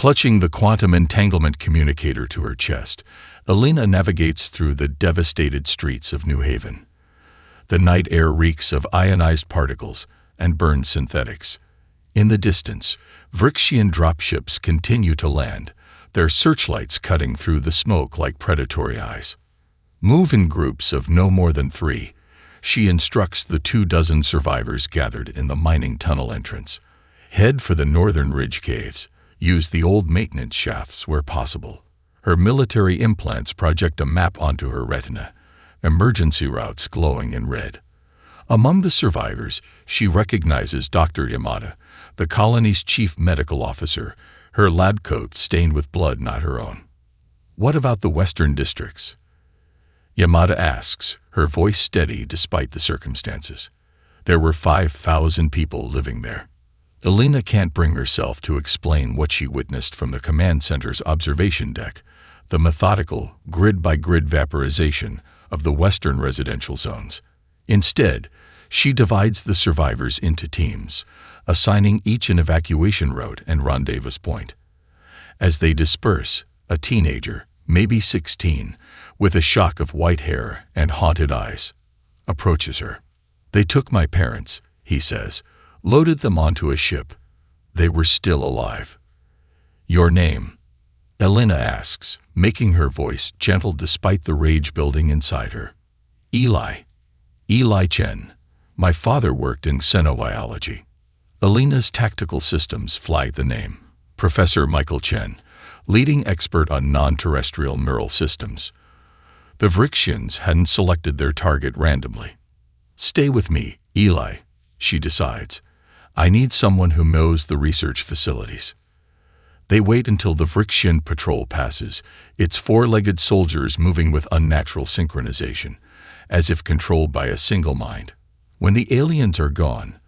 Clutching the quantum entanglement communicator to her chest, Elena navigates through the devastated streets of New Haven. The night air reeks of ionized particles and burned synthetics. In the distance, Vrixian dropships continue to land, their searchlights cutting through the smoke like predatory eyes. Move in groups of no more than 3, she instructs the 24 survivors gathered in the mining tunnel entrance. Head for the northern ridge caves. Use the old maintenance shafts where possible. Her military implants project a map onto her retina, emergency routes glowing in red. Among the survivors, she recognizes Dr. Yamada, the colony's chief medical officer, her lab coat stained with blood not her own. What about the western districts? Yamada asks, her voice steady despite the circumstances. There were 5,000 people living there. Elena can't bring herself to explain what she witnessed from the command center's observation deck, the methodical, grid-by-grid vaporization of the western residential zones. Instead, she divides the survivors into teams, assigning each an evacuation route and rendezvous point. As they disperse, a teenager, maybe 16, with a shock of white hair and haunted eyes, approaches her. "They took my parents," he says, "loaded them onto a ship. They were still alive." "Your name?" Elena asks, making her voice gentle despite the rage building inside her. "Eli. Eli Chen. My father worked in xenobiology." Elena's tactical systems flag the name. Professor Michael Chen, leading expert on non-terrestrial neural systems. The Vrixians hadn't selected their target randomly. "Stay with me, Eli," she decides. "I need someone who knows the research facilities." They wait until the Vrixian patrol passes, its 4-legged soldiers moving with unnatural synchronization, as if controlled by a single mind. When the aliens are gone,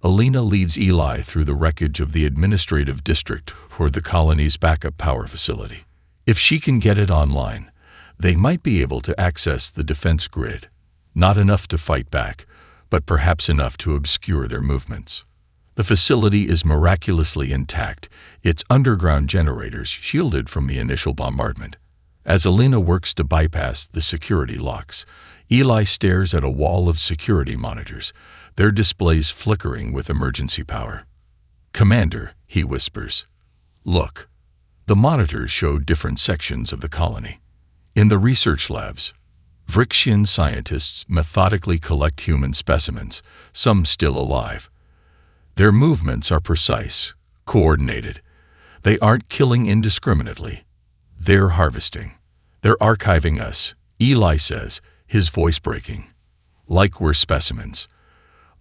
Elena leads Eli through the wreckage of the administrative district toward the colony's backup power facility. If she can get it online, they might be able to access the defense grid. Not enough to fight back, but perhaps enough to obscure their movements. The facility is miraculously intact, its underground generators shielded from the initial bombardment. As Elena works to bypass the security locks, Eli stares at a wall of security monitors, their displays flickering with emergency power. "Commander," he whispers. "Look." The monitors show different sections of the colony. In the research labs, Vrixian scientists methodically collect human specimens, some still alive. Their movements are precise, coordinated. They aren't killing indiscriminately. They're harvesting. "They're archiving us," Eli says, his voice breaking. "Like we're specimens."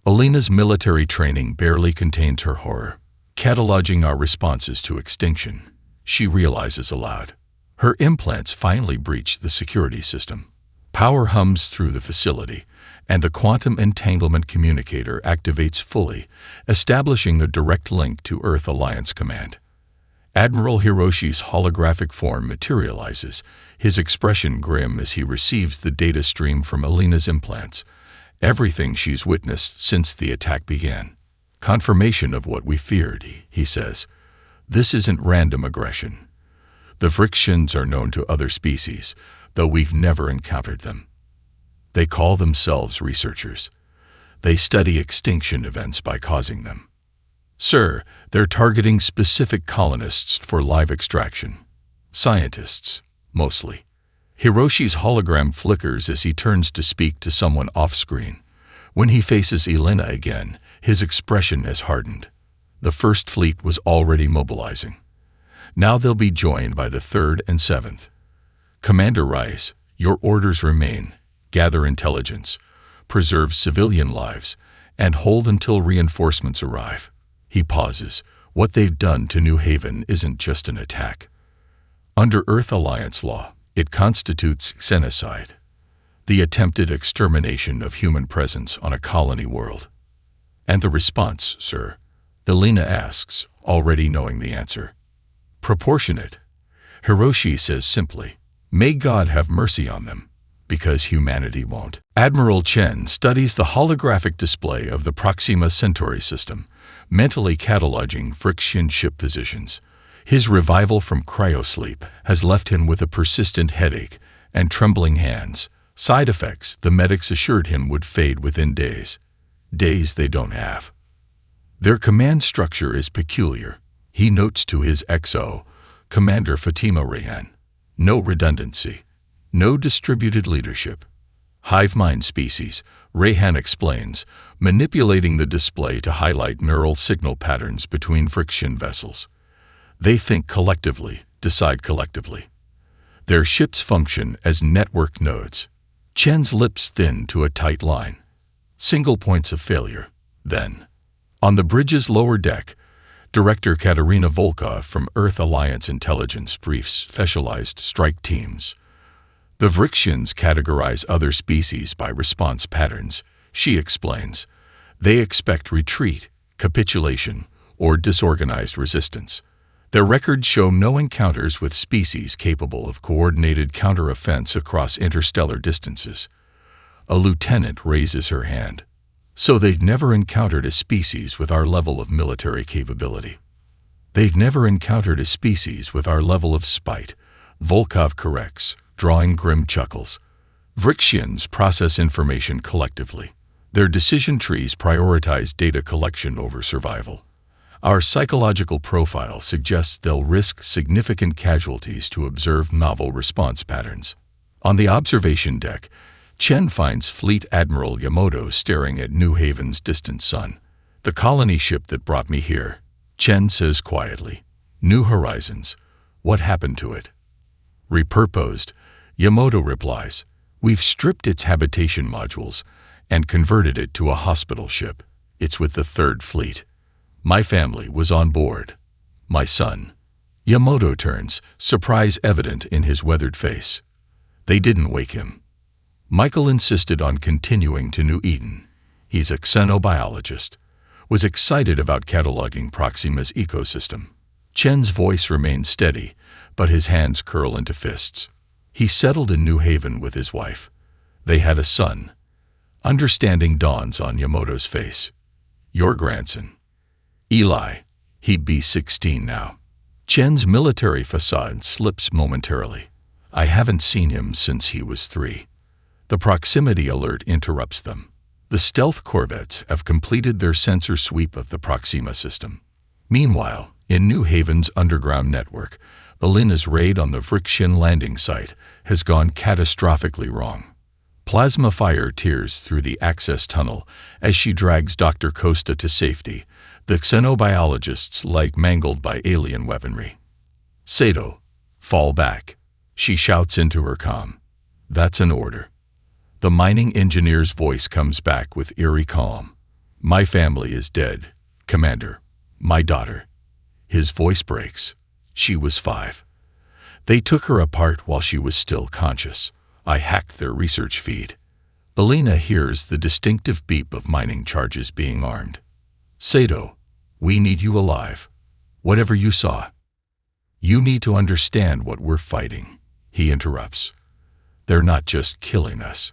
Elena's military training barely contains her horror. Cataloging our responses to extinction, she realizes aloud. Her implants finally breach the security system. Power hums through the facility, and the quantum entanglement communicator activates fully, establishing a direct link to Earth Alliance Command. Admiral Hiroshi's holographic form materializes, his expression grim as he receives the data stream from Elena's implants. Everything she's witnessed since the attack began. "Confirmation of what we feared," he says. "This isn't random aggression. The Vrixians are known to other species, though we've never encountered them. They call themselves researchers. They study extinction events by causing them. Sir, they're targeting specific colonists for live extraction. Scientists, mostly." Hiroshi's hologram flickers as he turns to speak to someone off-screen. When he faces Elena again, his expression has hardened. The First Fleet was already mobilizing. Now they'll be joined by the 3rd and 7th. "Commander Rice, your orders remain. Gather intelligence, preserve civilian lives, and hold until reinforcements arrive." He pauses. What they've done to New Haven isn't just an attack. Under Earth Alliance law, it constitutes xenocide, the attempted extermination of human presence on a colony world. "And the response, sir?" Elena asks, already knowing the answer. "Proportionate," Hiroshi says simply. "May God have mercy on them, because humanity won't." Admiral Chen studies the holographic display of the Proxima Centauri system, mentally cataloging Vrixian ship positions. His revival from cryosleep has left him with a persistent headache and trembling hands, side effects the medics assured him would fade within days. Days they don't have. Their command structure is peculiar, he notes to his XO, Commander Fatima Rayhan. No redundancy. No distributed leadership. Hive mind species, Rayhan explains, manipulating the display to highlight neural signal patterns between friction vessels. They think collectively, decide collectively. Their ships function as network nodes. Chen's lips thin to a tight line. Single points of failure. Then, on the bridge's lower deck, Director Katerina Volkov from Earth Alliance Intelligence briefs specialized strike teams. The Vrixians categorize other species by response patterns, she explains. They expect retreat, capitulation, or disorganized resistance. Their records show no encounters with species capable of coordinated counter-offense across interstellar distances. A lieutenant raises her hand. So they've never encountered a species with our level of military capability. They've never encountered a species with our level of spite, Volkov corrects, drawing grim chuckles. Vrixians process information collectively. Their decision trees prioritize data collection over survival. Our psychological profile suggests they'll risk significant casualties to observe novel response patterns. On the observation deck, Chen finds Fleet Admiral Yamato staring at New Haven's distant sun. The colony ship that brought me here, Chen says quietly. New Horizons. What happened to it? Repurposed, Yamato replies. We've stripped its habitation modules and converted it to a hospital ship. It's with the Third Fleet. My family was on board. My son. Yamato turns, surprise evident in his weathered face. They didn't wake him. Michael insisted on continuing to New Eden. He's a xenobiologist. Was excited about cataloging Proxima's ecosystem. Chen's voice remains steady, but his hands curl into fists. He settled in New Haven with his wife. They had a son. Understanding dawns on Yamamoto's face. Your grandson. Eli. He'd be 16 now. Chen's military facade slips momentarily. I haven't seen him since he was 3. The proximity alert interrupts them. The stealth corvettes have completed their sensor sweep of the Proxima system. Meanwhile, in New Haven's underground network, Alina's raid on the Vrixian landing site has gone catastrophically wrong. Plasma fire tears through the access tunnel as she drags Dr. Costa to safety, the xenobiologist's leg mangled by alien weaponry. Sato, fall back, she shouts into her comm. That's an order. The mining engineer's voice comes back with eerie calm. My family is dead, Commander. My daughter. His voice breaks. She was 5. They took her apart while she was still conscious. I hacked their research feed. Alina hears the distinctive beep of mining charges being armed. Sato, we need you alive. Whatever you saw. You need to understand what we're fighting, he interrupts. They're not just killing us.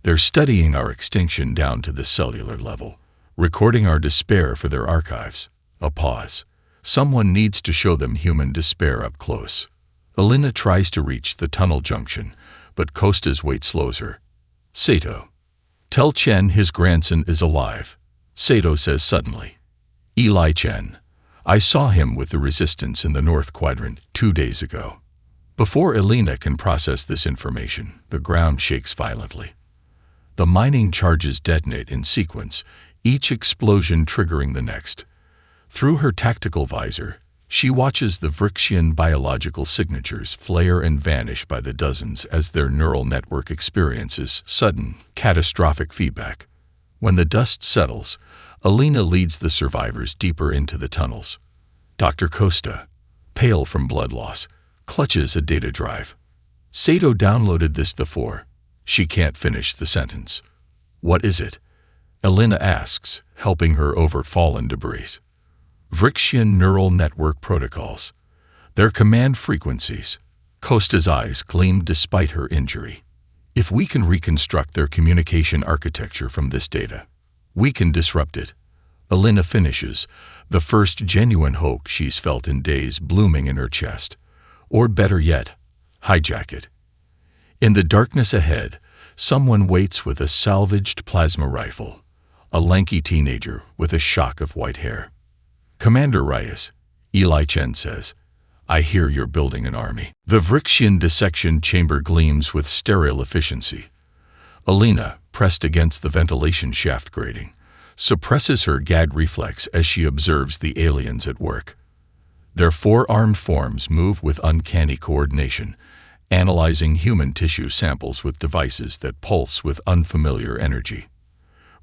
They're studying our extinction down to the cellular level, recording our despair for their archives. A pause. Someone needs to show them human despair up close. Alina tries to reach the tunnel junction, but Costa's weight slows her. Sato. Tell Chen his grandson is alive, Sato says suddenly. Eli Chen. I saw him with the resistance in the North Quadrant 2 days ago. Before Alina can process this information, the ground shakes violently. The mining charges detonate in sequence, each explosion triggering the next. Through her tactical visor, she watches the Vrixian biological signatures flare and vanish by the dozens as their neural network experiences sudden, catastrophic feedback. When the dust settles, Alina leads the survivors deeper into the tunnels. Dr. Costa, pale from blood loss, clutches a data drive. Sato downloaded this before. She can't finish the sentence. What is it? Alina asks, helping her over fallen debris. Vrixian neural network protocols. Their command frequencies. Costa's eyes gleamed despite her injury. If we can reconstruct their communication architecture from this data, we can disrupt it. Alina finishes, the first genuine hope she's felt in days blooming in her chest. Or better yet, hijack it. In the darkness ahead, someone waits with a salvaged plasma rifle, a lanky teenager with a shock of white hair. "Commander Reyes," Eli Chen says, "I hear you're building an army." The Vrixian dissection chamber gleams with sterile efficiency. Alina, pressed against the ventilation shaft grating, suppresses her gag reflex as she observes the aliens at work. Their four-armed forms move with uncanny coordination, analyzing human tissue samples with devices that pulse with unfamiliar energy.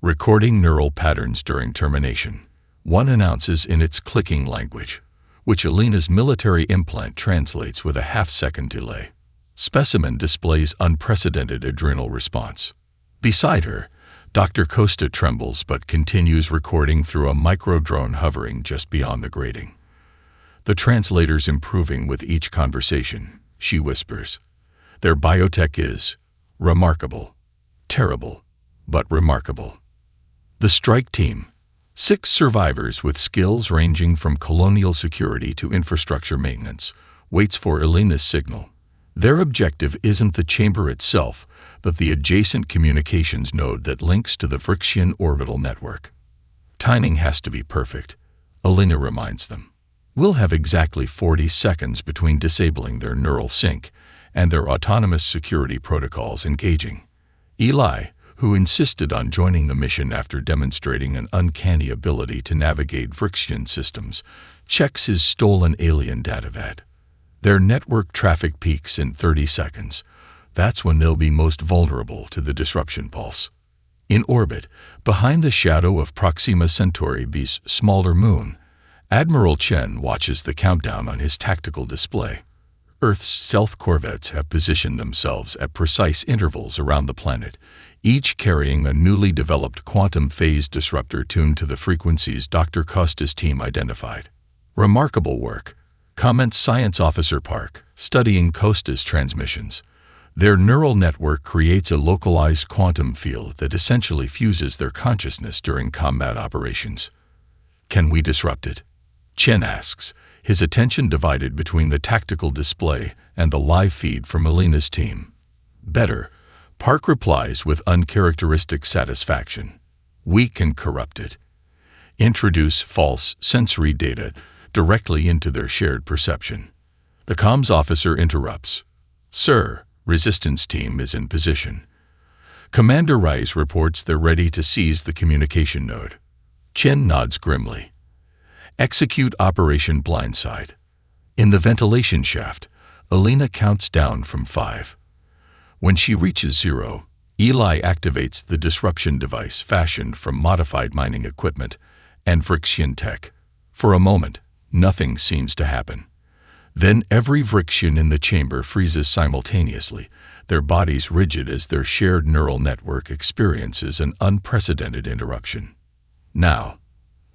Recording neural patterns during termination, one announces in its clicking language, which Alina's military implant translates with a half-second delay. Specimen displays unprecedented adrenal response. Beside her, Dr. Costa trembles but continues recording through a micro-drone hovering just beyond the grating. The translator's improving with each conversation, she whispers. Their biotech is remarkable, terrible, but remarkable. The strike team, 6 survivors with skills ranging from colonial security to infrastructure maintenance, waits for Alina's signal. Their objective isn't the chamber itself, but the adjacent communications node that links to the Vrixian orbital network. Timing has to be perfect, Alina reminds them. We'll have exactly 40 seconds between disabling their neural sync and their autonomous security protocols engaging. Eli, who insisted on joining the mission after demonstrating an uncanny ability to navigate Vrixian systems, checks his stolen alien datavat. Their network traffic peaks in 30 seconds. That's when they'll be most vulnerable to the disruption pulse. In orbit, behind the shadow of Proxima Centauri B's smaller moon, Admiral Chen watches the countdown on his tactical display. Earth's stealth corvettes have positioned themselves at precise intervals around the planet, each carrying a newly developed quantum phase disruptor tuned to the frequencies Dr. Costa's team identified. "Remarkable work," comments Science Officer Park, studying Costa's transmissions. Their neural network creates a localized quantum field that essentially fuses their consciousness during combat operations. "Can we disrupt it?" Chen asks, his attention divided between the tactical display and the live feed from Alina's team. "Better," Park replies with uncharacteristic satisfaction. "We can corrupt it. Introduce false sensory data directly into their shared perception." The comms officer interrupts. "Sir, Resistance team is in position." Commander Rice reports they're ready to seize the communication node. Chen nods grimly. "Execute Operation Blindside." In the ventilation shaft, Alina counts down from 5. When she reaches 0, Eli activates the disruption device fashioned from modified mining equipment and Vrixian tech. For a moment, nothing seems to happen. Then every Vrixian in the chamber freezes simultaneously, their bodies rigid as their shared neural network experiences an unprecedented interruption. "Now,"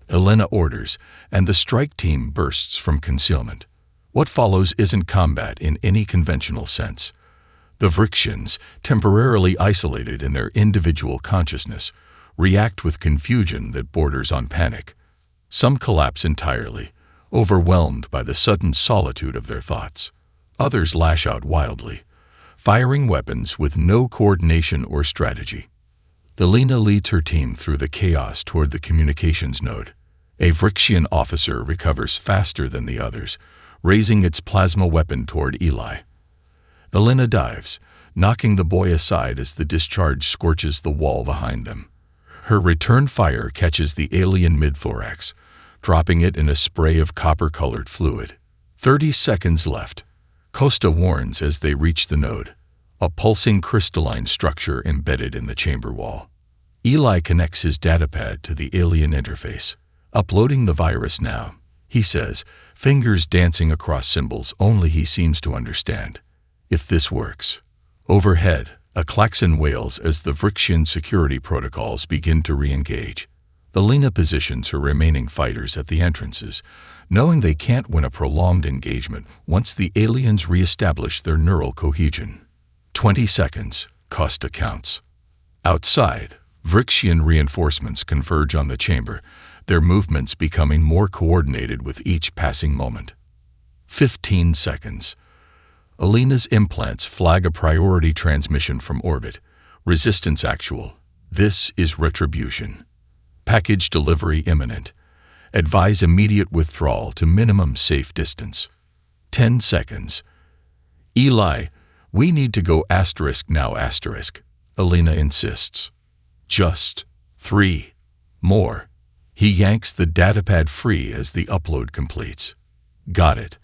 Alina orders, and the strike team bursts from concealment. What follows isn't combat in any conventional sense. The Vrixians, temporarily isolated in their individual consciousness, react with confusion that borders on panic. Some collapse entirely, overwhelmed by the sudden solitude of their thoughts. Others lash out wildly, firing weapons with no coordination or strategy. Alina leads her team through the chaos toward the communications node. A Vrixian officer recovers faster than the others, raising its plasma weapon toward Eli. Alina dives, knocking the boy aside as the discharge scorches the wall behind them. Her return fire catches the alien mid-thorax, dropping it in a spray of copper-colored fluid. 30 seconds left. Costa warns as they reach the node, a pulsing crystalline structure embedded in the chamber wall. Eli connects his datapad to the alien interface. "Uploading the virus now," he says, fingers dancing across symbols only he seems to understand. "If this works." Overhead, a klaxon wails as the Vrixian security protocols begin to re-engage. Alina positions her remaining fighters at the entrances, knowing they can't win a prolonged engagement once the aliens re-establish their neural cohesion. 20 seconds, Costa counts. Outside, Vrixian reinforcements converge on the chamber, their movements becoming more coordinated with each passing moment. 15 seconds. Alina's implants flag a priority transmission from orbit. Resistance actual. This is Retribution. Package delivery imminent. Advise immediate withdrawal to minimum safe distance. 10 seconds. Eli, we need to go now. Alina insists. Just 3 more. He yanks the datapad free as the upload completes. Got it.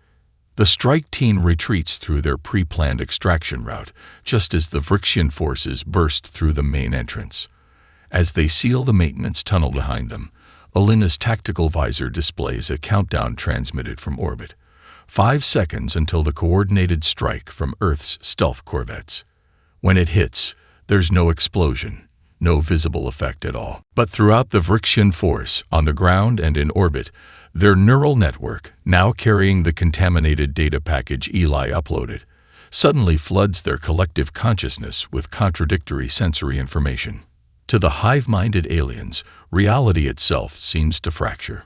The strike team retreats through their pre-planned extraction route, just as the Vrixian forces burst through the main entrance. As they seal the maintenance tunnel behind them, Alina's tactical visor displays a countdown transmitted from orbit. 5 seconds until the coordinated strike from Earth's stealth corvettes. When it hits, there's no explosion, no visible effect at all. But throughout the Vrixian force, on the ground and in orbit, their neural network, now carrying the contaminated data package Eli uploaded, suddenly floods their collective consciousness with contradictory sensory information. To the hive-minded aliens, reality itself seems to fracture.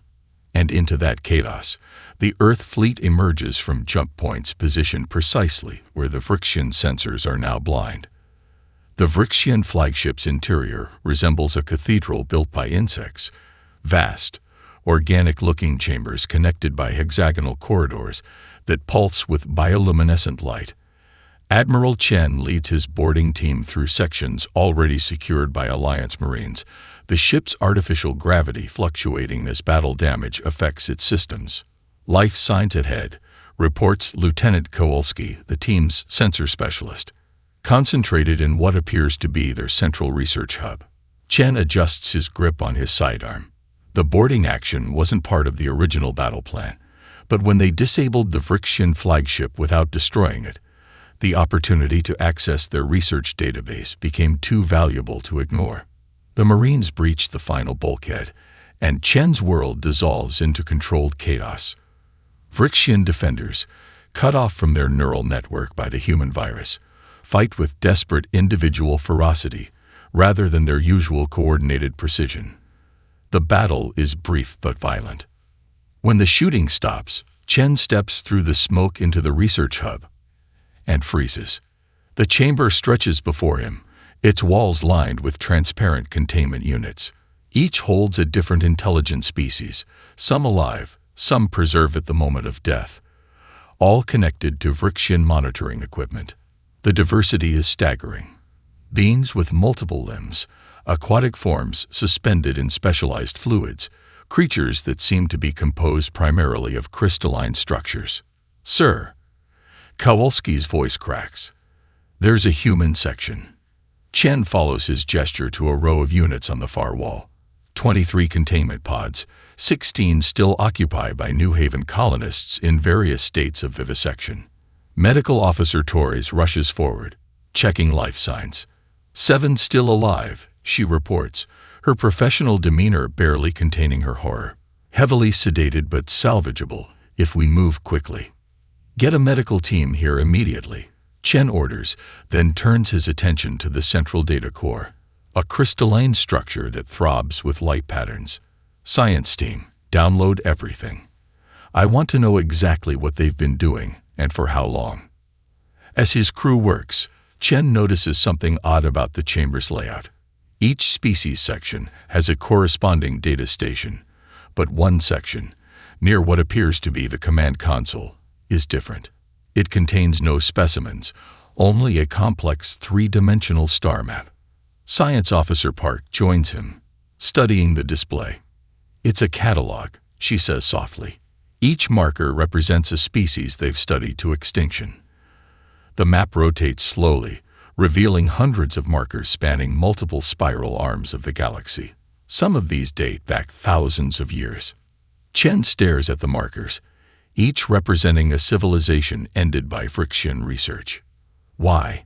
And into that chaos, the Earth fleet emerges from jump points positioned precisely where the Vrixian sensors are now blind. The Vrixian flagship's interior resembles a cathedral built by insects, vast, organic-looking chambers connected by hexagonal corridors that pulse with bioluminescent light. Admiral Chen leads his boarding team through sections already secured by Alliance Marines, the ship's artificial gravity fluctuating as battle damage affects its systems. Life signs ahead, reports Lieutenant Kowalski, the team's sensor specialist, concentrated in what appears to be their central research hub. Chen adjusts his grip on his sidearm. The boarding action wasn't part of the original battle plan, but when they disabled the Vrixian flagship without destroying it, the opportunity to access their research database became too valuable to ignore. The Marines breach the final bulkhead, and Chen's world dissolves into controlled chaos. Vrixian defenders, cut off from their neural network by the human virus, fight with desperate individual ferocity rather than their usual coordinated precision. The battle is brief but violent. When the shooting stops, Chen steps through the smoke into the research hub and freezes. The chamber stretches before him, its walls lined with transparent containment units. Each holds a different intelligent species, some alive, some preserved at the moment of death, all connected to Vrixian monitoring equipment. The diversity is staggering. Beings with multiple limbs, aquatic forms suspended in specialized fluids, creatures that seem to be composed primarily of crystalline structures. Sir, Kowalski's voice cracks. There's a human section. Chen follows his gesture to a row of units on the far wall. 23 containment pods, 16 still occupied by New Haven colonists in various states of vivisection. Medical Officer Torres rushes forward, checking life signs. 7 still alive, she reports, her professional demeanor barely containing her horror. Heavily sedated but salvageable if we move quickly. Get a medical team here immediately, Chen orders, then turns his attention to the central data core, a crystalline structure that throbs with light patterns. Science team, download everything. I want to know exactly what they've been doing and for how long. As his crew works, Chen notices something odd about the chamber's layout. Each species section has a corresponding data station, but one section, near what appears to be the command console, is different. It contains no specimens, only a complex three-dimensional star map. Science Officer Park joins him, studying the display. It's a catalog, she says softly. Each marker represents a species they've studied to extinction. The map rotates slowly, revealing hundreds of markers spanning multiple spiral arms of the galaxy. Some of these date back thousands of years. Chen stares at the markers, each representing a civilization ended by Vrixian research. Why?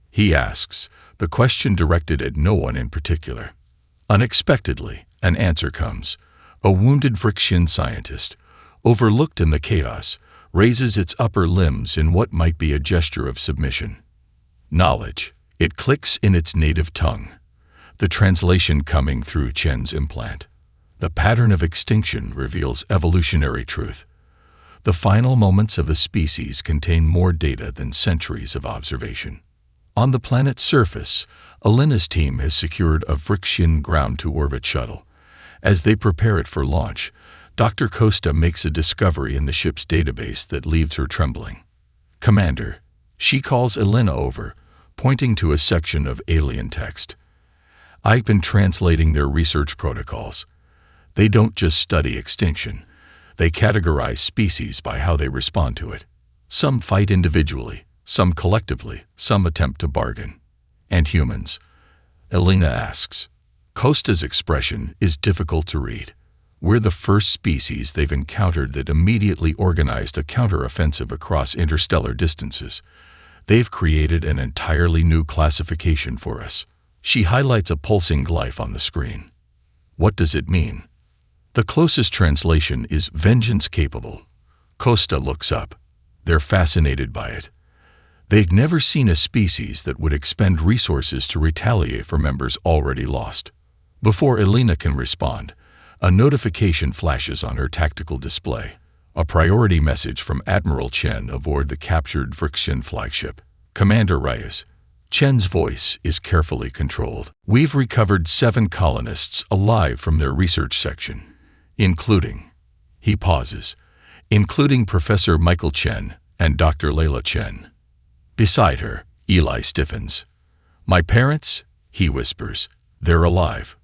He asks, the question directed at no one in particular. Unexpectedly, an answer comes. A wounded Vrixian scientist, overlooked in the chaos, raises its upper limbs in what might be a gesture of submission. Knowledge. It clicks in its native tongue, the translation coming through Chen's implant. The pattern of extinction reveals evolutionary truth. The final moments of a species contain more data than centuries of observation. On the planet's surface, Alina's team has secured a Vrixian ground-to-orbit shuttle. As they prepare it for launch, Dr. Costa makes a discovery in the ship's database that leaves her trembling. "Commander," she calls Alina over, pointing to a section of alien text. "I've been translating their research protocols. They don't just study extinction. They categorize species by how they respond to it. Some fight individually, some collectively, some attempt to bargain. And humans?" Alina asks. Costa's expression is difficult to read. "We're the first species they've encountered that immediately organized a counteroffensive across interstellar distances. They've created an entirely new classification for us." She highlights a pulsing glyph on the screen. "What does it mean?" The closest translation is "vengeance capable." Costa looks up. They're fascinated by it. They've never seen a species that would expend resources to retaliate for members already lost. Before Alina can respond, a notification flashes on her tactical display. A priority message from Admiral Chen aboard the captured Vrixian flagship. "Commander Reyes." Chen's voice is carefully controlled. "We've recovered 7 colonists alive from their research section, including," he pauses, "including Professor Michael Chen and Dr. Layla Chen." Beside her, Eli stiffens. "My parents?" he whispers. "They're alive."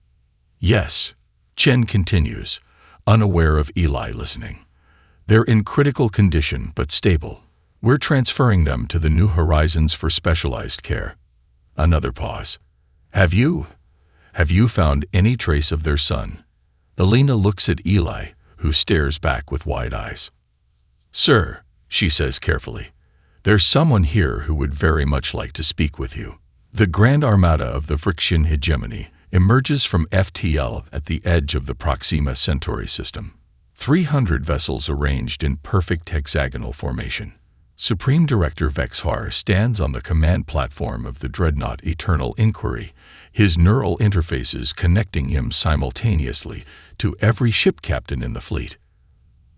"Yes," Chen continues, unaware of Eli listening. "They're in critical condition but stable. We're transferring them to the New Horizons for specialized care." Another pause. Have you found any trace of their son?" Alina looks at Eli, who stares back with wide eyes. "Sir," she says carefully, "there's someone here who would very much like to speak with you." The Grand Armada of the Vrixian hegemony emerges from FTL at the edge of the Proxima Centauri system. 300 vessels arranged in perfect hexagonal formation. Supreme Director Vexhar stands on the command platform of the dreadnought Eternal Inquiry, his neural interfaces connecting him simultaneously to every ship captain in the fleet.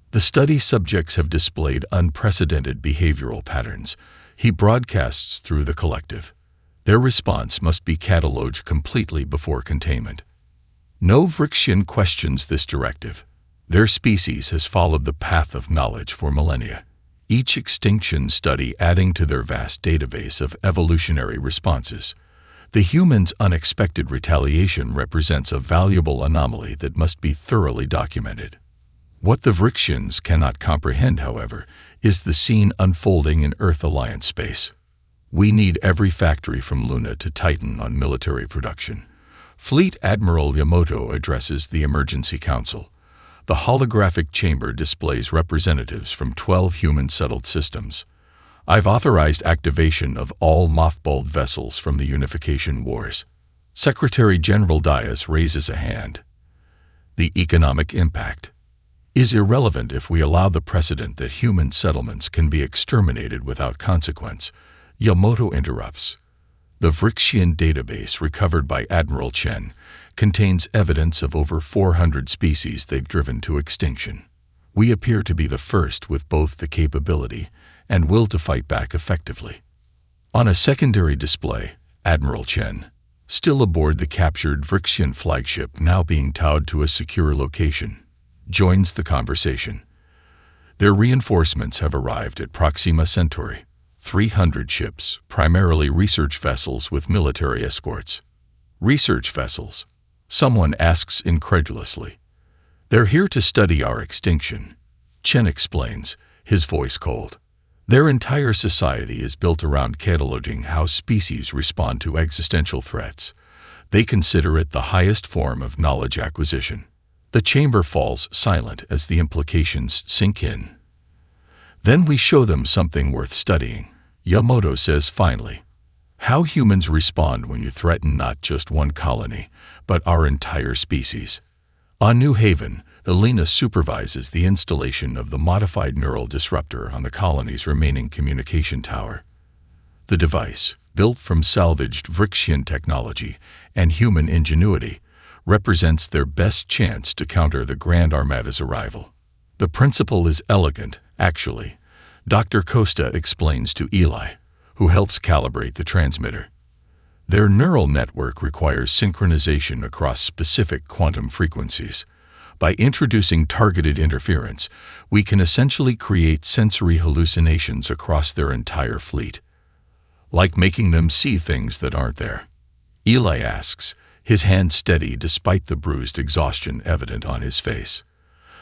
The study subjects have displayed unprecedented behavioral patterns. He broadcasts through the collective. Their response must be catalogued completely before containment. No Vrixian questions this directive. Their species has followed the path of knowledge for millennia, each extinction study adding to their vast database of evolutionary responses. The humans' unexpected retaliation represents a valuable anomaly that must be thoroughly documented. What the Vrixians cannot comprehend, however, is the scene unfolding in Earth Alliance space. "We need every factory from Luna to Titan on military production." Fleet Admiral Yamato addresses the Emergency Council. The holographic chamber displays representatives from 12 human-settled systems. "I've authorized activation of all mothballed vessels from the Unification Wars." Secretary General Dias raises a hand. "The economic impact is irrelevant if we allow the precedent that human settlements can be exterminated without consequence." Yamato interrupts. The Vrixian database recovered by Admiral Chen contains evidence of over 400 species they've driven to extinction. We appear to be the first with both the capability and will to fight back effectively. On a secondary display, Admiral Chen, still aboard the captured Vrixian flagship now being towed to a secure location, joins the conversation. Their reinforcements have arrived at Proxima Centauri. 300 ships, primarily research vessels with military escorts. "Research vessels?" someone asks incredulously. "They're here to study our extinction," Chen explains, his voice cold. Their entire society is built around cataloging how species respond to existential threats. They consider it the highest form of knowledge acquisition. The chamber falls silent as the implications sink in. "Then we show them something worth studying," Yamato says finally. "How humans respond when you threaten not just one colony, but our entire species." On New Haven, Alina supervises the installation of the modified neural disruptor on the colony's remaining communication tower. The device, built from salvaged Vrixian technology and human ingenuity, represents their best chance to counter the Grand Armada's arrival. The principle is elegant, actually. Dr. Costa explains to Eli, who helps calibrate the transmitter. Their neural network requires synchronization across specific quantum frequencies. By introducing targeted interference, we can essentially create sensory hallucinations across their entire fleet, like making them see things that aren't there. Eli asks, his hand steady despite the bruised exhaustion evident on his face.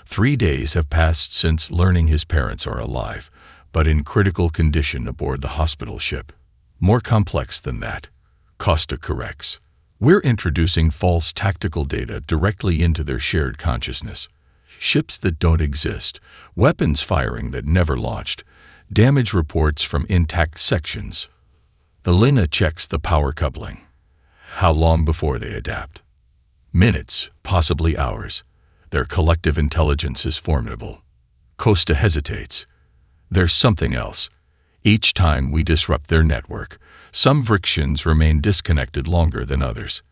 3 days have passed since learning his parents are alive, but in critical condition aboard the hospital ship. More complex than that, Costa corrects. We're introducing false tactical data directly into their shared consciousness. Ships that don't exist, weapons firing that never launched, damage reports from intact sections. Elena checks the power coupling. How long before they adapt? Minutes, possibly hours. Their collective intelligence is formidable. Costa hesitates. There's something else. Each time we disrupt their network, some Vrixians remain disconnected longer than others.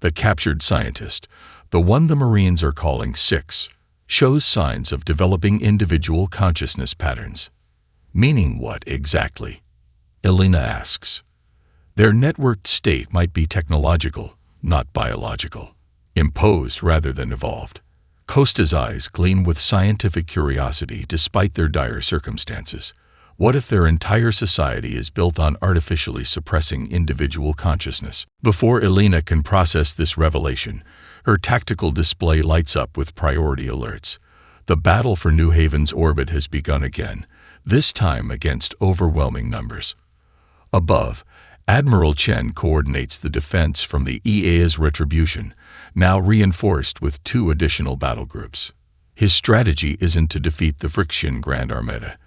The captured scientist, the one the Marines are calling 6, shows signs of developing individual consciousness patterns. Meaning what exactly? Elena asks. Their networked state might be technological, not biological. Imposed rather than evolved. Costa's eyes gleam with scientific curiosity despite their dire circumstances. What if their entire society is built on artificially suppressing individual consciousness? Before Elena can process this revelation, her tactical display lights up with priority alerts. The battle for New Haven's orbit has begun again, this time against overwhelming numbers. Above, Admiral Chen coordinates the defense from the EA's Retribution, now reinforced with 2 additional battle groups. His strategy isn't to defeat the Vrixian Grand Armada.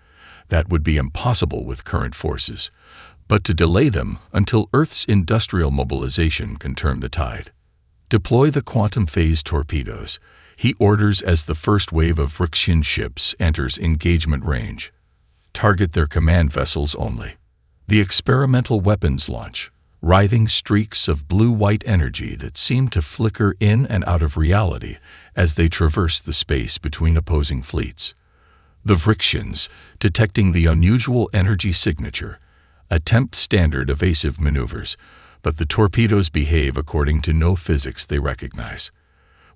That would be impossible with current forces, but to delay them until Earth's industrial mobilization can turn the tide. Deploy the quantum phase torpedoes, he orders as the first wave of Vrixian ships enters engagement range. Target their command vessels only. The experimental weapons launch, writhing streaks of blue-white energy that seem to flicker in and out of reality as they traverse the space between opposing fleets. The Vrixians, detecting the unusual energy signature, attempt standard evasive maneuvers, but the torpedoes behave according to no physics they recognize.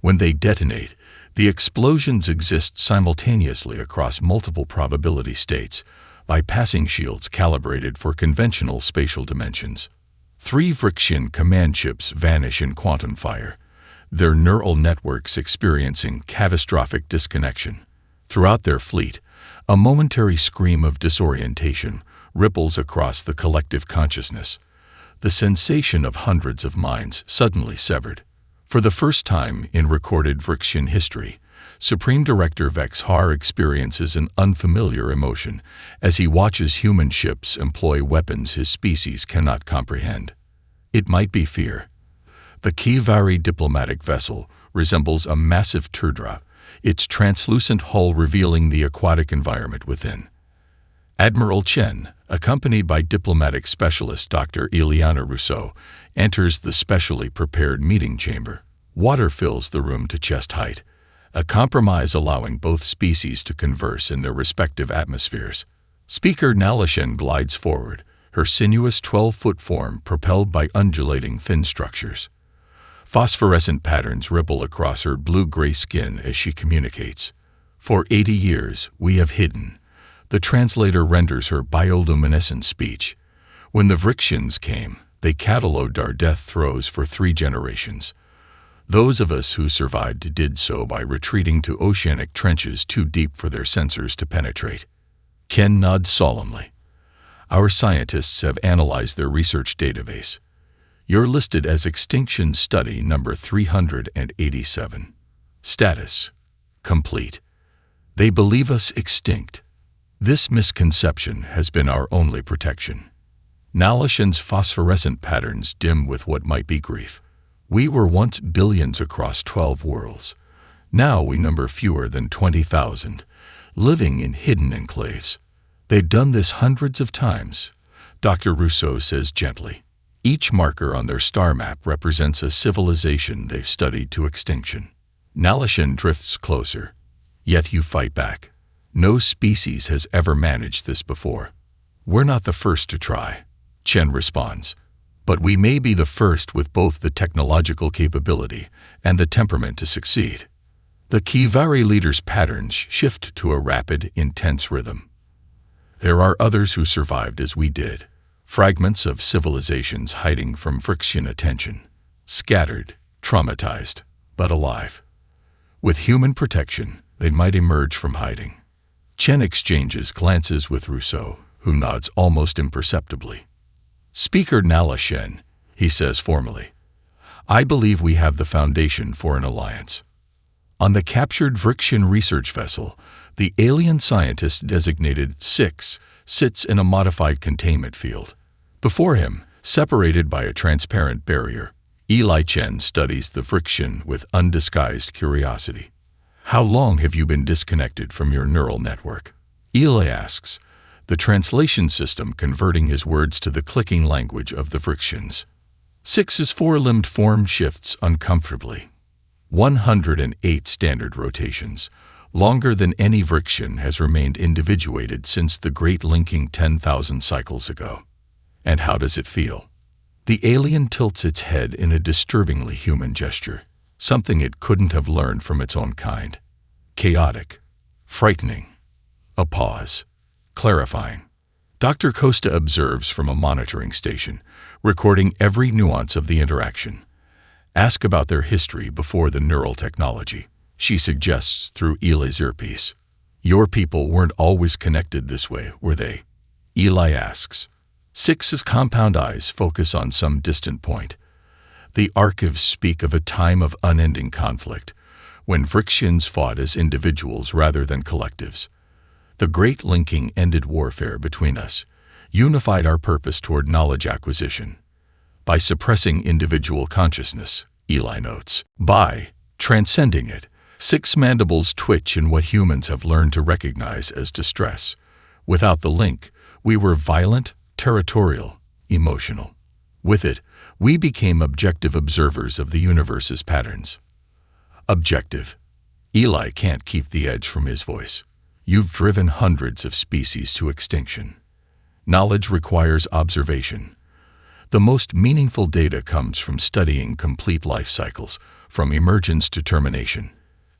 When they detonate, the explosions exist simultaneously across multiple probability states, bypassing shields calibrated for conventional spatial dimensions. 3 Vrixian command ships vanish in quantum fire, their neural networks experiencing catastrophic disconnection. Throughout their fleet, a momentary scream of disorientation ripples across the collective consciousness, the sensation of hundreds of minds suddenly severed. For the first time in recorded Vrixian history, Supreme Director Vex Har experiences an unfamiliar emotion as he watches human ships employ weapons his species cannot comprehend. It might be fear. The Kivari diplomatic vessel resembles a massive teardrop, its translucent hull revealing the aquatic environment within. Admiral Chen, accompanied by diplomatic specialist Dr. Ileana Rousseau, enters the specially prepared meeting chamber. Water fills the room to chest height, a compromise allowing both species to converse in their respective atmospheres. Speaker Narration glides forward, her sinuous 12-foot form propelled by undulating fin structures. Phosphorescent patterns ripple across her blue-gray skin as she communicates. For 80 years, we have hidden. The translator renders her bioluminescent speech. When the Vrixians came, they catalogued our death throes for 3 generations. Those of us who survived did so by retreating to oceanic trenches too deep for their sensors to penetrate. Ken nods solemnly. Our scientists have analyzed their research database. You're listed as Extinction Study number 387. Status: complete. They believe us extinct. This misconception has been our only protection. Nalishan's phosphorescent patterns dim with what might be grief. We were once billions across 12 worlds. Now we number fewer than 20,000, living in hidden enclaves. They've done this hundreds of times, Dr. Rousseau says gently. Each marker on their star map represents a civilization they've studied to extinction. Narration drifts closer, yet you fight back. No species has ever managed this before. We're not the first to try, Chen responds. But we may be the first with both the technological capability and the temperament to succeed. The Kivari leader's patterns shift to a rapid, intense rhythm. There are others who survived as we did, fragments of civilizations hiding from friction attention, scattered, traumatized, but alive. With human protection, they might emerge from hiding. Chen exchanges glances with Rousseau, who nods almost imperceptibly. Speaker Narration, he says formally, I believe we have the foundation for an alliance. On the captured Vrixian research vessel, the alien scientist designated 6 sits in a modified containment field. Before him, separated by a transparent barrier, Eli Chen studies the Vrixian with undisguised curiosity. How long have you been disconnected from your neural network? Eli asks, the translation system converting his words to the clicking language of the Vrixians. 6's four-limbed form shifts uncomfortably. 108 standard rotations, longer than any Vrixian, has remained individuated since the Great Linking 10,000 cycles ago. And how does it feel? The alien tilts its head in a disturbingly human gesture, something it couldn't have learned from its own kind. Chaotic, frightening, a pause, clarifying. Dr. Costa observes from a monitoring station, recording every nuance of the interaction. Ask about their history before the neural technology, she suggests through Eli's earpiece. Your people weren't always connected this way, were they? Eli asks. 6's compound eyes focus on some distant point. The archives speak of a time of unending conflict, when Vrixians fought as individuals rather than collectives. The Great Linking ended warfare between us, unified our purpose toward knowledge acquisition. By suppressing individual consciousness, Eli notes. By transcending it, 6 mandibles twitch in what humans have learned to recognize as distress. Without the link, we were violent, territorial, emotional. With it, we became objective observers of the universe's patterns. Objective. Eli can't keep the edge from his voice. You've driven hundreds of species to extinction. Knowledge requires observation. The most meaningful data comes from studying complete life cycles, from emergence to termination.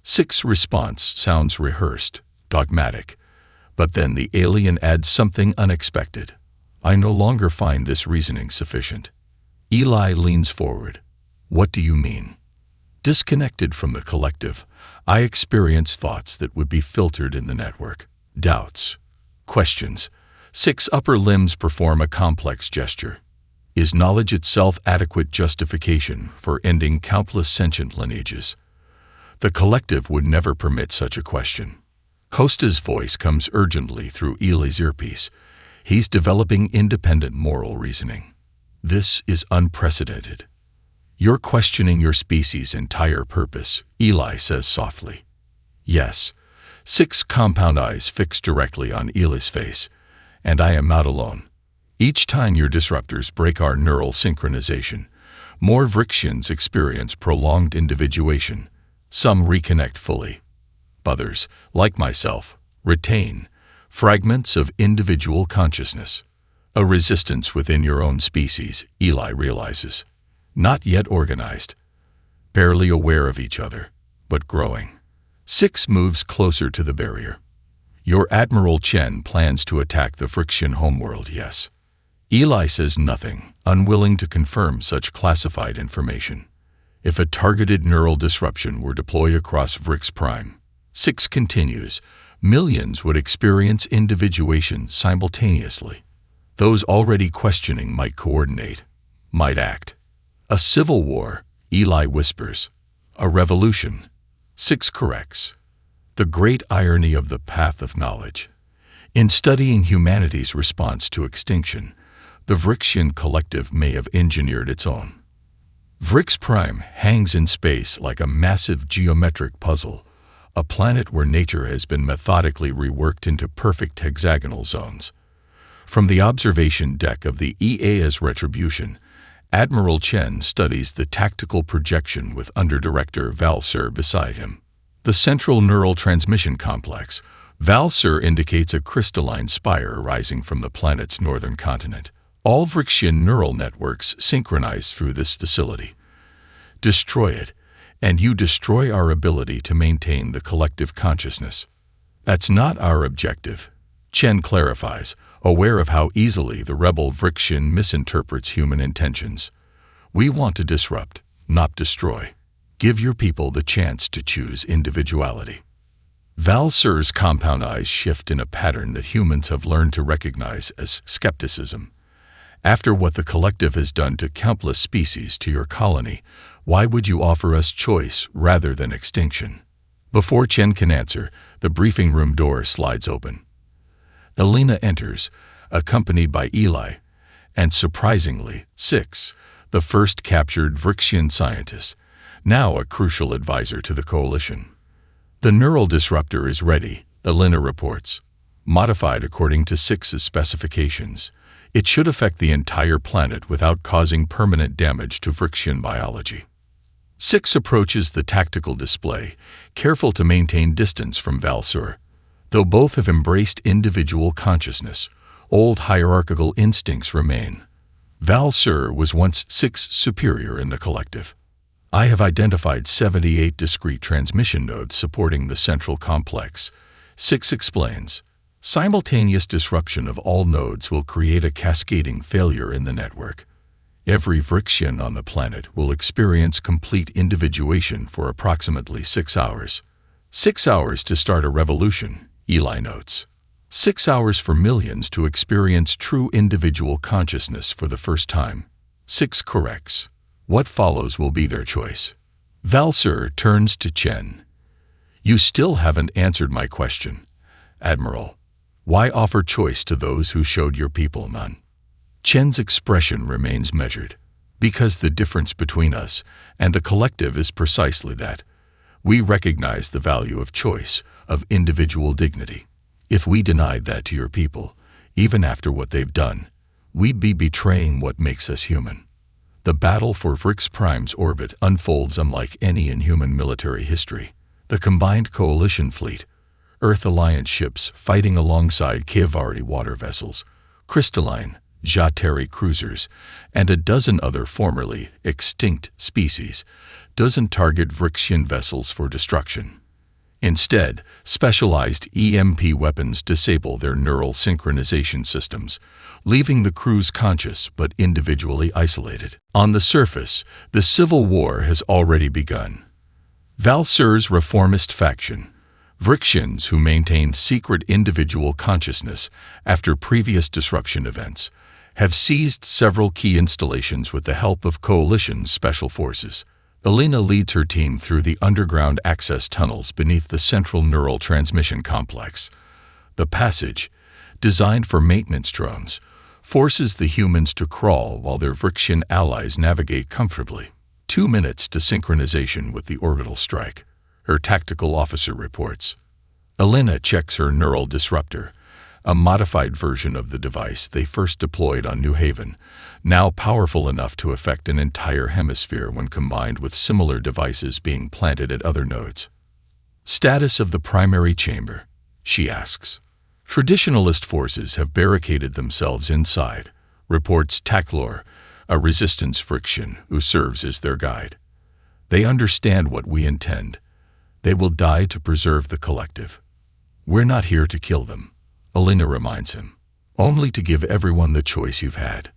6's response sounds rehearsed, dogmatic, but then the alien adds something unexpected. I no longer find this reasoning sufficient. Eli leans forward. What do you mean? Disconnected from the collective, I experience thoughts that would be filtered in the network. Doubts. Questions. 6 upper limbs perform a complex gesture. Is knowledge itself adequate justification for ending countless sentient lineages? The collective would never permit such a question. Costa's voice comes urgently through Eli's earpiece. He's developing independent moral reasoning. This is unprecedented. You're questioning your species' entire purpose, Eli says softly. Yes. 6 compound eyes fix directly on Eli's face, and I am not alone. Each time your disruptors break our neural synchronization, more Vrixians experience prolonged individuation. Some reconnect fully. Others, like myself, retain fragments of individual consciousness. A resistance within your own species, Eli realizes. Not yet organized. Barely aware of each other, but growing. 6 moves closer to the barrier. Your Admiral Chen plans to attack the Vrixian homeworld, yes. Eli says nothing, unwilling to confirm such classified information. If a targeted neural disruption were deployed across Vrix Prime, 6 continues, millions would experience individuation simultaneously. Those already questioning might coordinate, might act. A civil war, Eli whispers. A revolution, 6 corrects. The great irony of the path of knowledge. In studying humanity's response to extinction, the Vrixian collective may have engineered its own. Vrix Prime hangs in space like a massive geometric puzzle, a planet where nature has been methodically reworked into perfect hexagonal zones. From the observation deck of the EA's Retribution, Admiral Chen studies the tactical projection with Underdirector Val-Sir beside him. The central neural transmission complex. Val-Sir indicates a crystalline spire rising from the planet's northern continent. All Vrixian neural networks synchronize through this facility. Destroy it, and you destroy our ability to maintain the collective consciousness. That's not our objective, Chen clarifies, aware of how easily the rebel Vrixian misinterprets human intentions. We want to disrupt, not destroy. Give your people the chance to choose individuality. Val-Sir's compound eyes shift in a pattern that humans have learned to recognize as skepticism. After what the collective has done to countless species to your colony, why would you offer us choice rather than extinction? Before Chen can answer, the briefing room door slides open. Elena enters, accompanied by Eli, and surprisingly, Six, the first captured Vrixian scientist, now a crucial advisor to the coalition. The neural disruptor is ready, Elena reports. Modified according to Six's specifications, it should affect the entire planet without causing permanent damage to Vrixian biology. Six approaches the tactical display, careful to maintain distance from Val-Sir. Though both have embraced individual consciousness, old hierarchical instincts remain. Val-Sir was once Six's superior in the collective. I have identified 78 discrete transmission nodes supporting the central complex, Six explains. Simultaneous disruption of all nodes will create a cascading failure in the network. Every Vrixian on the planet will experience complete individuation for approximately 6 hours. 6 hours to start a revolution, Eli notes. 6 hours for millions to experience true individual consciousness for the first time. Six corrects. What follows will be their choice. Val-Sir turns to Chen. You still haven't answered my question, Admiral. Why offer choice to those who showed your people none? Chen's expression remains measured. Because the difference between us and the collective is precisely that. We recognize the value of choice, of individual dignity. If we denied that to your people, even after what they've done, we'd be betraying what makes us human. The battle for Vrix Prime's orbit unfolds unlike any in human military history. The combined coalition fleet, Earth Alliance ships fighting alongside Kiavari water vessels, crystalline, Jateri cruisers, and a dozen other formerly extinct species, doesn't target Vrixian vessels for destruction. Instead, specialized EMP weapons disable their neural synchronization systems, leaving the crews conscious but individually isolated. On the surface, the civil war has already begun. Val-Sir's reformist faction, Vrixians who maintain secret individual consciousness after previous disruption events, have seized several key installations with the help of Coalition Special Forces. Elena leads her team through the underground access tunnels beneath the central neural transmission complex. The passage, designed for maintenance drones, forces the humans to crawl while their Vrixian allies navigate comfortably. 2 minutes to synchronization with the orbital strike, her tactical officer reports. Elena checks her neural disruptor, a modified version of the device they first deployed on New Haven, now powerful enough to affect an entire hemisphere when combined with similar devices being planted at other nodes. Status of the primary chamber, she asks. Traditionalist forces have barricaded themselves inside, reports Taklor, a resistance Vrixian who serves as their guide. They understand what we intend. They will die to preserve the collective. We're not here to kill them, Elena reminds him, only to give everyone the choice you've had.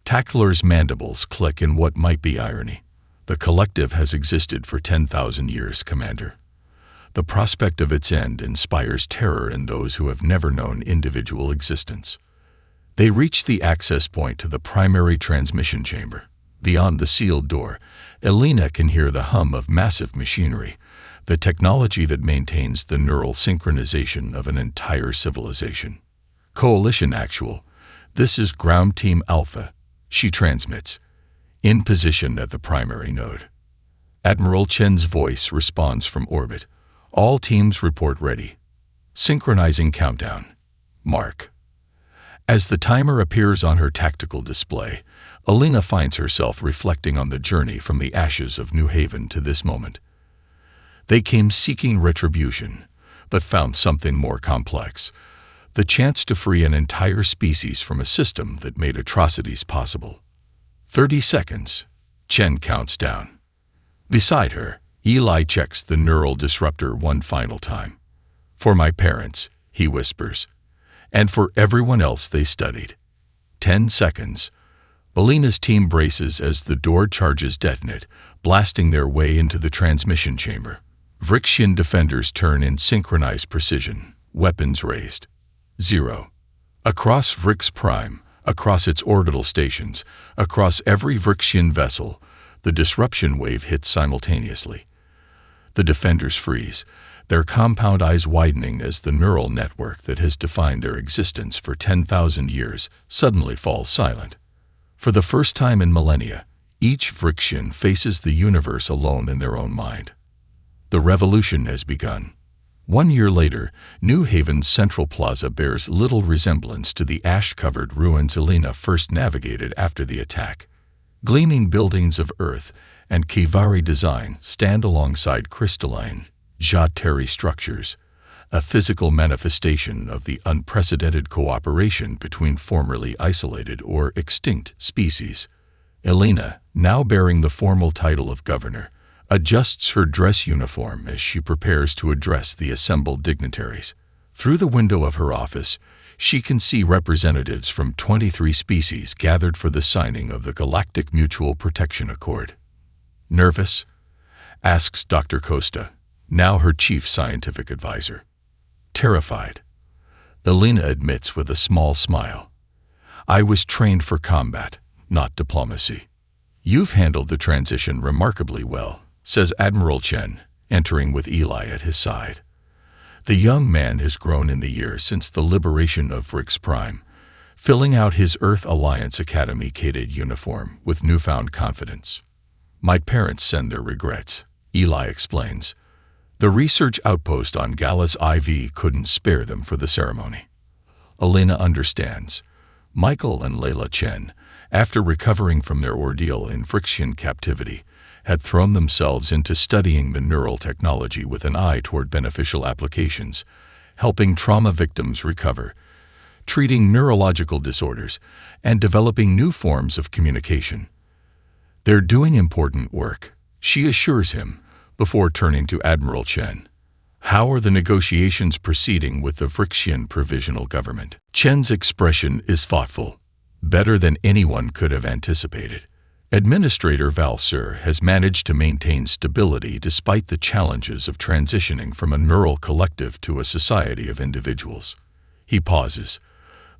Taklor's mandibles click in what might be irony. The collective has existed for 10,000 years, Commander. The prospect of its end inspires terror in those who have never known individual existence. They reach the access point to the primary transmission chamber. Beyond the sealed door, Elena can hear the hum of massive machinery, the technology that maintains the neural synchronization of an entire civilization. Coalition Actual, this is Ground Team Alpha, she transmits, in position at the primary node. Admiral Chen's voice responds from orbit. All teams report ready. Synchronizing countdown. Mark. As the timer appears on her tactical display, Alina finds herself reflecting on the journey from the ashes of New Haven to this moment. They came seeking retribution, but found something more complex: the chance to free an entire species from a system that made atrocities possible. 30 seconds. Chen counts down. Beside her, Eli checks the neural disruptor one final time. "For my parents," he whispers, "and for everyone else they studied." 10 seconds. Alina's team braces as the door charges detonate, blasting their way into the transmission chamber. Vrixian defenders turn in synchronized precision, weapons raised. 0. Across Vrix Prime, across its orbital stations, across every Vrixian vessel, the disruption wave hits simultaneously. The defenders freeze, their compound eyes widening as the neural network that has defined their existence for 10,000 years suddenly falls silent. For the first time in millennia, each Vrixian faces the universe alone in their own mind. The revolution has begun. 1 year later, New Haven's Central Plaza bears little resemblance to the ash-covered ruins Alina first navigated after the attack. Gleaming buildings of Earth and Kivari design stand alongside crystalline, Jat-Terry structures, a physical manifestation of the unprecedented cooperation between formerly isolated or extinct species. Alina, now bearing the formal title of governor, adjusts her dress uniform as she prepares to address the assembled dignitaries. Through the window of her office, she can see representatives from 23 species gathered for the signing of the Galactic Mutual Protection Accord. "Nervous?" asks Dr. Costa, now her chief scientific advisor. "Terrified," Alina admits with a small smile. "I was trained for combat, not diplomacy." "You've handled the transition remarkably well," says Admiral Chen, entering with Eli at his side. The young man has grown in the years since the liberation of Vrix Prime, filling out his Earth Alliance Academy cadet uniform with newfound confidence. "My parents send their regrets," Eli explains. "The research outpost on Gallus IV couldn't spare them for the ceremony." Alina understands. Michael and Layla Chen, after recovering from their ordeal in Vrixian captivity, had thrown themselves into studying the neural technology with an eye toward beneficial applications, helping trauma victims recover, treating neurological disorders, and developing new forms of communication. "They're doing important work," she assures him, before turning to Admiral Chen. "How are the negotiations proceeding with the Vrixian Provisional Government?" Chen's expression is thoughtful, better than anyone could have anticipated. Administrator Valsur has managed to maintain stability despite the challenges of transitioning from a neural collective to a society of individuals. He pauses,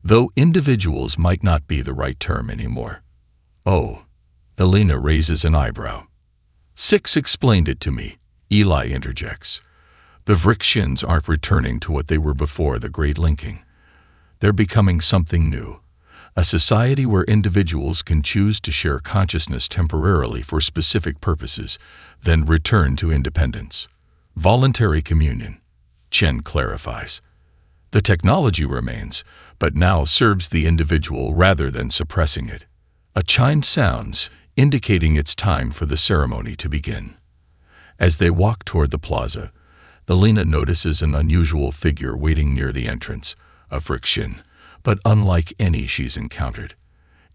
though individuals might not be the right term anymore. "Oh," Alina raises an eyebrow. "Six explained it to me," Eli interjects. "The Vrixians aren't returning to what they were before the Great Linking. They're becoming something new. A society where individuals can choose to share consciousness temporarily for specific purposes, then return to independence. Voluntary communion," Chen clarifies. "The technology remains, but now serves the individual rather than suppressing it." A chime sounds, indicating it's time for the ceremony to begin. As they walk toward the plaza, Alina notices an unusual figure waiting near the entrance, a Vrixian, but unlike any she's encountered.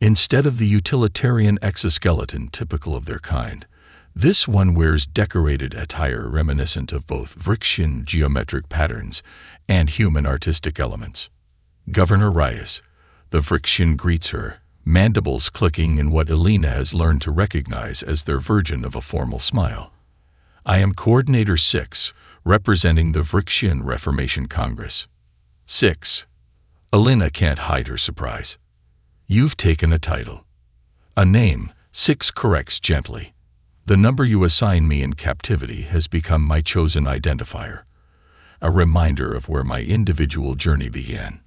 Instead of the utilitarian exoskeleton typical of their kind, this one wears decorated attire reminiscent of both Vrixian geometric patterns and human artistic elements. "Governor Reyes," the Vrixian greets her, mandibles clicking in what Alina has learned to recognize as their version of a formal smile. "I am Coordinator 6, representing the Vrixian Reformation Congress." 6. Alina can't hide her surprise. "You've taken a title." "A name," 6 corrects gently. "The number you assign me in captivity has become my chosen identifier, a reminder of where my individual journey began."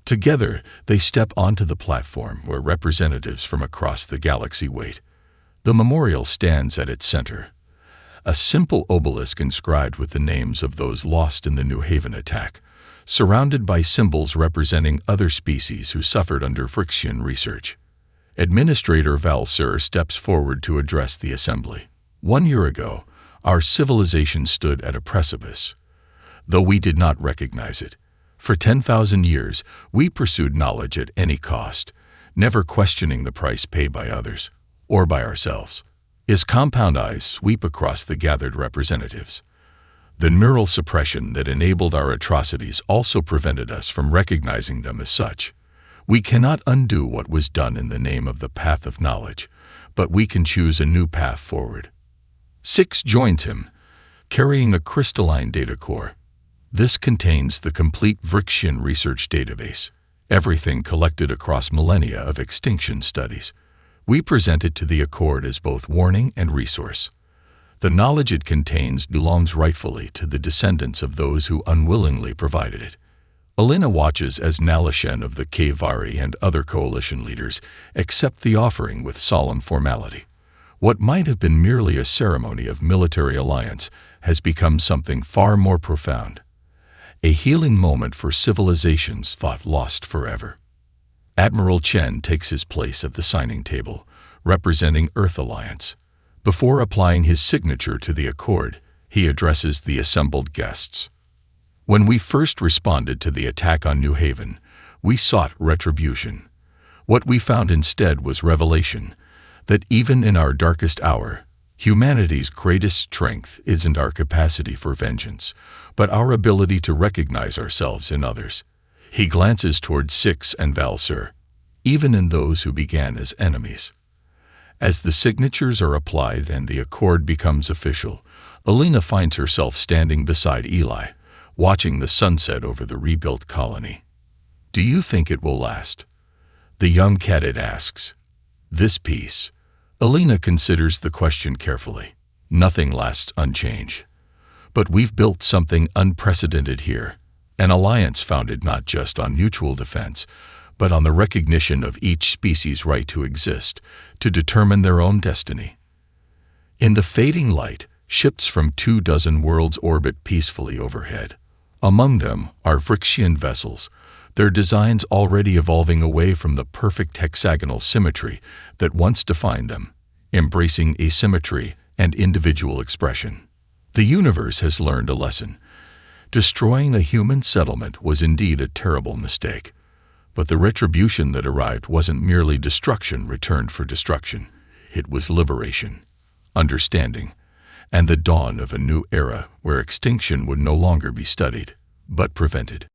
Together, they step onto the platform where representatives from across the galaxy wait. The memorial stands at its center, a simple obelisk inscribed with the names of those lost in the New Haven attack, surrounded by symbols representing other species who suffered under Vrixian research. Administrator Valsur steps forward to address the assembly. 1 year ago, our civilization stood at a precipice, though we did not recognize it. For 10,000 years, we pursued knowledge at any cost, never questioning the price paid by others, or by ourselves. His compound eyes sweep across the gathered representatives. The neural suppression that enabled our atrocities also prevented us from recognizing them as such. We cannot undo what was done in the name of the path of knowledge, but we can choose a new path forward. 6 joins him, carrying a crystalline data core. This contains the complete Vrixian research database, everything collected across millennia of extinction studies. We present it to the Accord as both warning and resource. The knowledge it contains belongs rightfully to the descendants of those who unwillingly provided it. Alina watches as Nalashen of the Kavari and other coalition leaders accept the offering with solemn formality. What might have been merely a ceremony of military alliance has become something far more profound. A healing moment for civilizations thought lost forever. Admiral Chen takes his place at the signing table, representing Earth Alliance. Before applying his signature to the Accord, he addresses the assembled guests. When we first responded to the attack on New Haven, we sought retribution. What we found instead was revelation, that even in our darkest hour, humanity's greatest strength isn't our capacity for vengeance, but our ability to recognize ourselves in others. He glances toward Six and Valsur, even in those who began as enemies. As the signatures are applied and the Accord becomes official, Alina finds herself standing beside Eli, watching the sunset over the rebuilt colony. "Do you think it will last?" the young cadet asks. This peace. Alina considers the question carefully. Nothing lasts unchanged. But we've built something unprecedented here, an alliance founded not just on mutual defense, but on the recognition of each species' right to exist, to determine their own destiny. In the fading light, ships from 24 worlds orbit peacefully overhead. Among them are Vrixian vessels, their designs already evolving away from the perfect hexagonal symmetry that once defined them, embracing asymmetry and individual expression. The universe has learned a lesson. Destroying a human settlement was indeed a terrible mistake. But the retribution that arrived wasn't merely destruction returned for destruction. It was liberation, understanding, and the dawn of a new era where extinction would no longer be studied, but prevented.